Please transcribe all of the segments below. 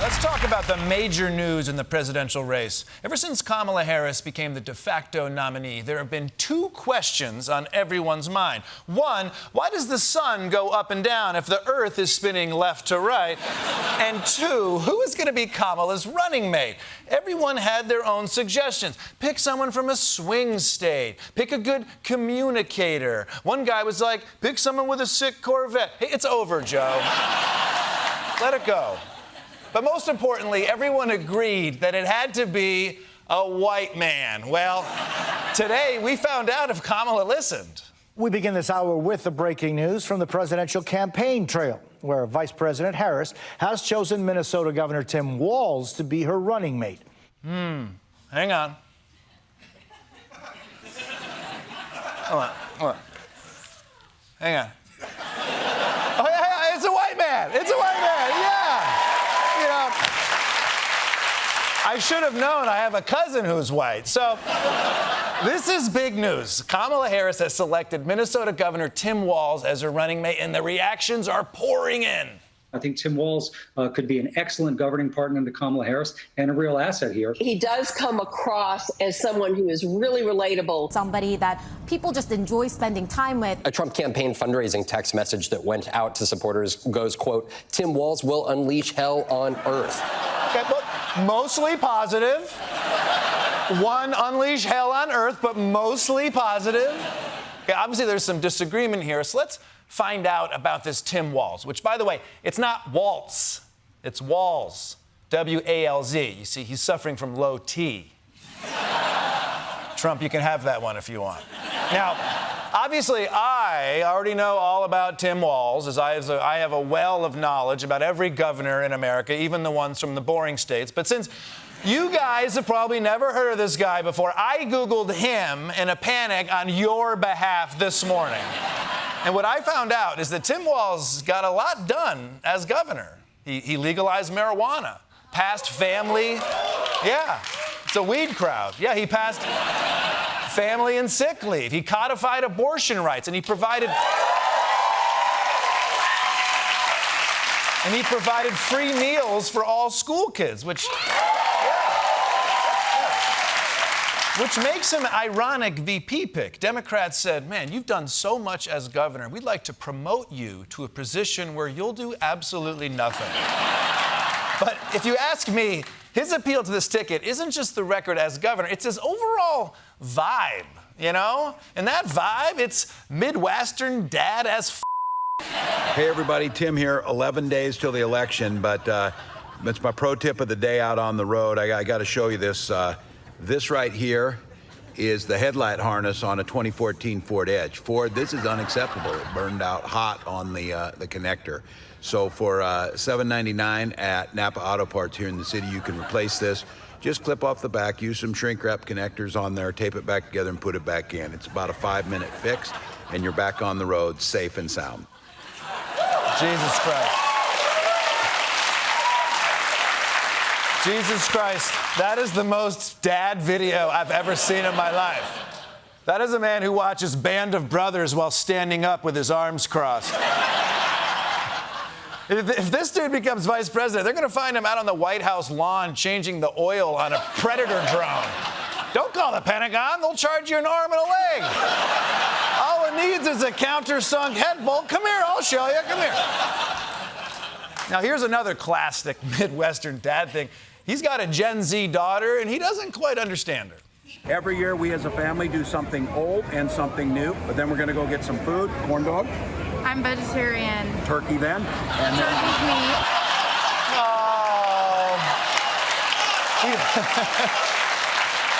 Let's talk about the major news in the presidential race. Ever since Kamala Harris became the de facto nominee, there have been two questions on everyone's mind. One, why does the sun go up and down if the earth is spinning left to right? And two, who is going to be Kamala's running mate? Everyone had their own suggestions. Pick someone from a swing state. Pick a good communicator. One guy was like, pick someone with a sick Corvette. Hey, it's over, Joe. Let it go. But most importantly, everyone agreed that it had to be a white man. Well, today we found out if Kamala listened. We begin this hour with the breaking news from the presidential campaign trail, where Vice President Harris has chosen Minnesota Governor Tim Walz to be her running mate. Hang on. Hold on. Hang on. Oh, yeah, it's a white man. It's a white man, yeah. You know, I should have known. I have a cousin who's white. So this is big news. Kamala Harris has selected Minnesota Governor Tim Walz as her running mate, and the reactions are pouring in. I think Tim Walz could be an excellent governing partner to Kamala Harris and a real asset here. He does come across as someone who is really relatable. Somebody that people just enjoy spending time with. A Trump campaign fundraising text message that went out to supporters goes, quote, Tim Walz will unleash hell on earth. Okay, but mostly positive. One, unleash hell on earth, but mostly positive. Okay, obviously there's some disagreement here, so let's find out about this Tim Walz, which, by the way, it's not Waltz, it's Walz, W-A-L-Z. You see, he's suffering from low T. Trump, you can have that one if you want. Now, obviously, I already know all about Tim Walz, as I have a well of knowledge about every governor in America, even the ones from the boring states. But since you guys have probably never heard of this guy before, I Googled him in a panic on your behalf this morning. And what I found out is that Tim Walz got a lot done as governor. He legalized marijuana, passed family, it's a weed crowd. Yeah, he passed family and sick leave. He codified abortion rights, and he provided free meals for all school kids, which makes him an ironic VP pick. Democrats said, man, you've done so much as governor. We'd like to promote you to a position where you'll do absolutely nothing. But if you ask me, his appeal to this ticket isn't just the record as governor, it's his overall vibe, you know? And that vibe, it's Midwestern dad as f***. Hey, everybody, Tim here. 11 days till the election, but it's my pro tip of the day out on the road. I got to show you this. This right here is the headlight harness on a 2014 Ford Edge. Ford, this is unacceptable. It burned out hot on the connector. So for $7.99 at Napa Auto Parts here in the city, you can replace this. Just clip off the back, use some shrink wrap connectors on there, tape it back together and put it back in. It's about a 5-minute fix, and you're back on the road safe and sound. Jesus Christ. Jesus Christ, that is the most dad video I've ever seen in my life. That is a man who watches Band of Brothers while standing up with his arms crossed. If this dude becomes vice president, they're going to find him out on the White House lawn changing the oil on a Predator drone. Don't call the Pentagon. They'll charge you an arm and a leg. All it needs is a countersunk head bolt. Come here, I'll show you. Come here. Now, here's another classic Midwestern dad thing. He's got a Gen Z daughter, and he doesn't quite understand her. Every year, we as a family do something old and something new, but then we're going to go get some food. Corn dog? I'm vegetarian. Turkey then? And then... Turkey's meat. Oh.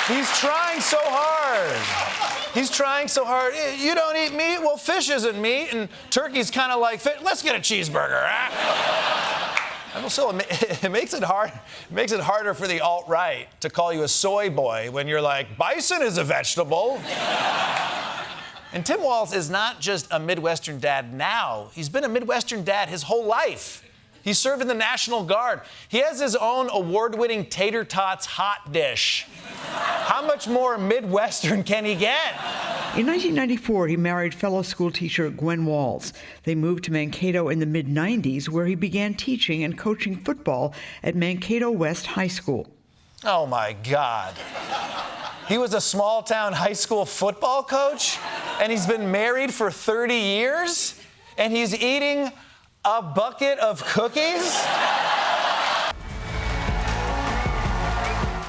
He's trying so hard. He's trying so hard. You don't eat meat? Well, fish isn't meat, and turkey's kind of like fish. Let's get a cheeseburger, huh? And also, it makes it hard. It makes it harder for the alt-right to call you a soy boy when you're like, bison is a vegetable. And Tim Walz is not just a Midwestern dad now. He's been a Midwestern dad his whole life. He served in the National Guard. He has his own award-winning tater tots hot dish. How How much more Midwestern can he get? In 1994, he married fellow school teacher Gwen Walz. They moved to Mankato in the mid-90s, where he began teaching and coaching football at Mankato West High School. Oh, my God. He was a small-town high school football coach, and he's been married for 30 years, and he's eating a bucket of cookies?